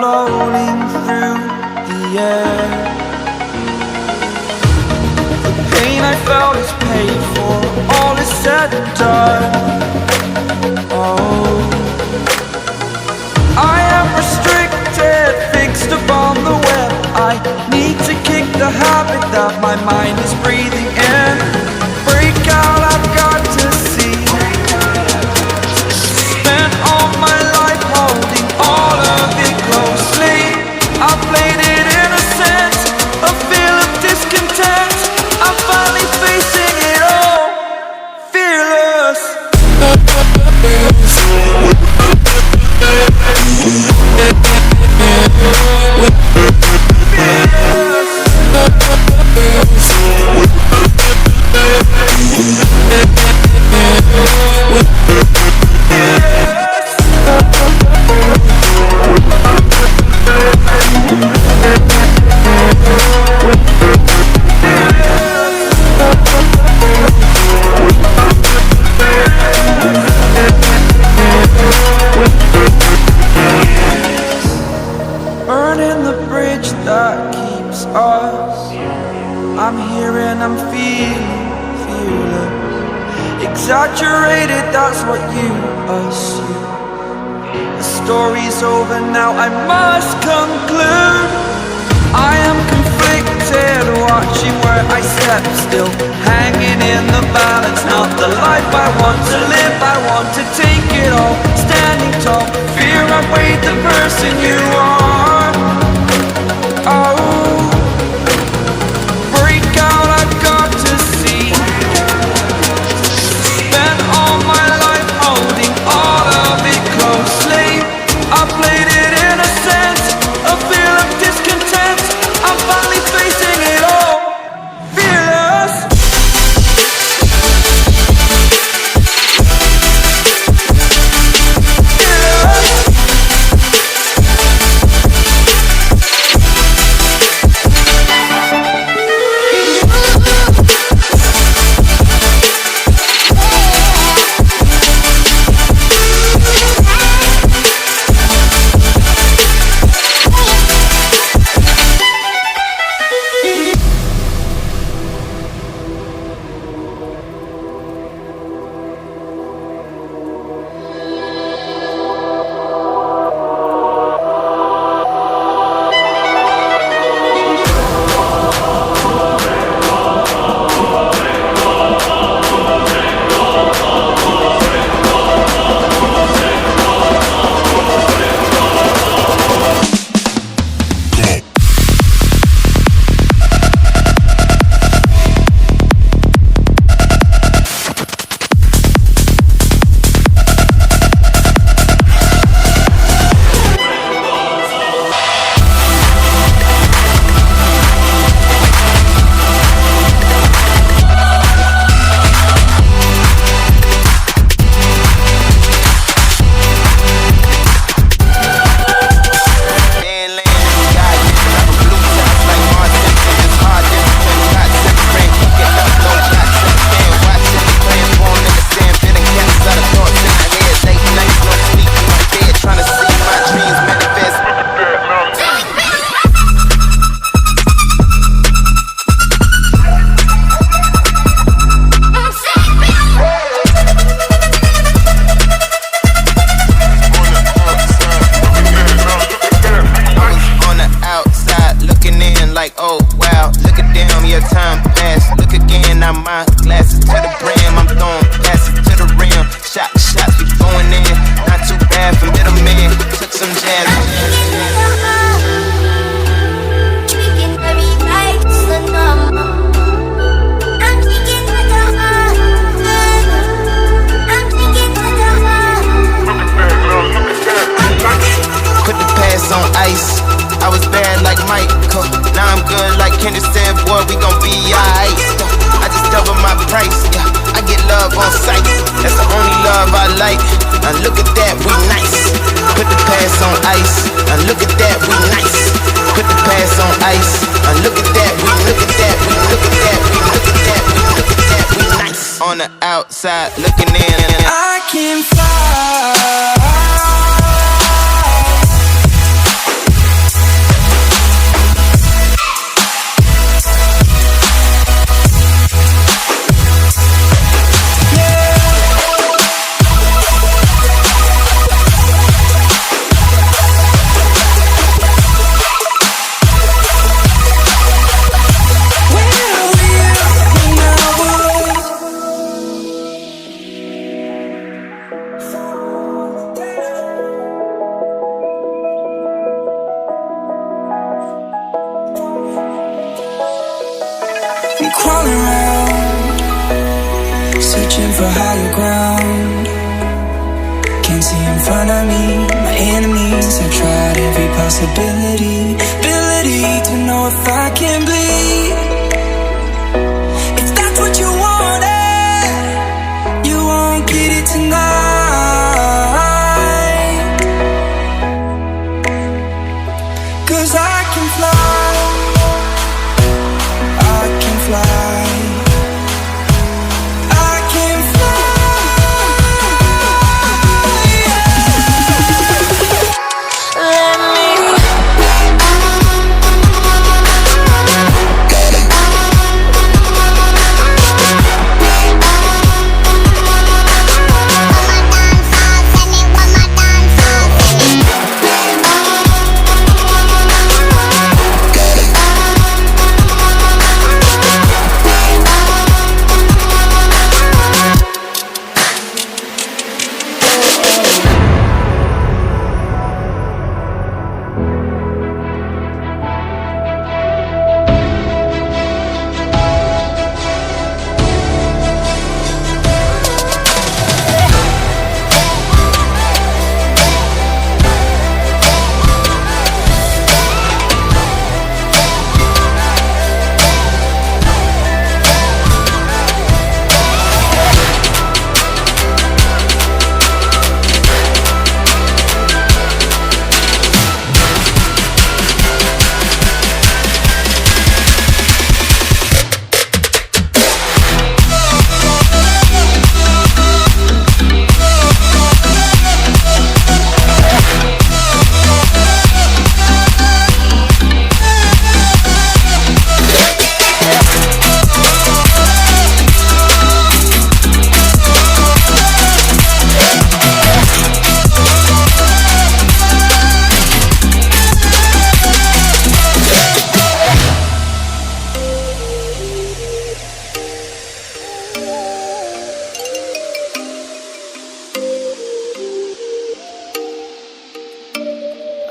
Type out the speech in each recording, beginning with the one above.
floating through the air. The pain I felt is paid for, all is said and done. Oh, I am restricted, fixed upon the web. I need to kick the habit that my mind is breathing in. Break out, I've got to see. Spent all my life holding all of it closely. I played it innocent, a feel of discontent. I'm finally facing it all, fearless. Burning the bridge that keeps us. I'm here and I'm feeling fearless. Exaggerated, that's what you assume. The story's over now, I must conclude. I am conflicted, watching where I step still, hanging in the balance. Not the life I want to live, I want to take it all. Standing tall, fear I've weighed the person you are. Oh, break out, I've got to see. Spent all my life holding all of it closely. I played it innocent, a feel of discontent. I'm finally facing it all, fearless. On the outside looking in. I can fly. searching for higher ground. Can't see in front of me, my enemies. I've tried every possibility, ability to know if I can bleed. If that's what you wanted, you won't get it tonight. 'Cause I can fly, I can fly.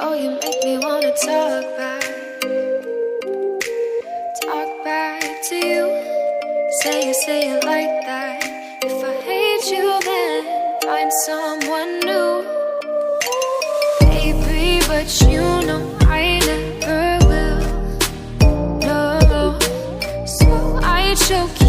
Oh, you make me wanna talk back to you. Say it like that. If I hate you, then find someone new. Baby, but you know I never will. No, so I choke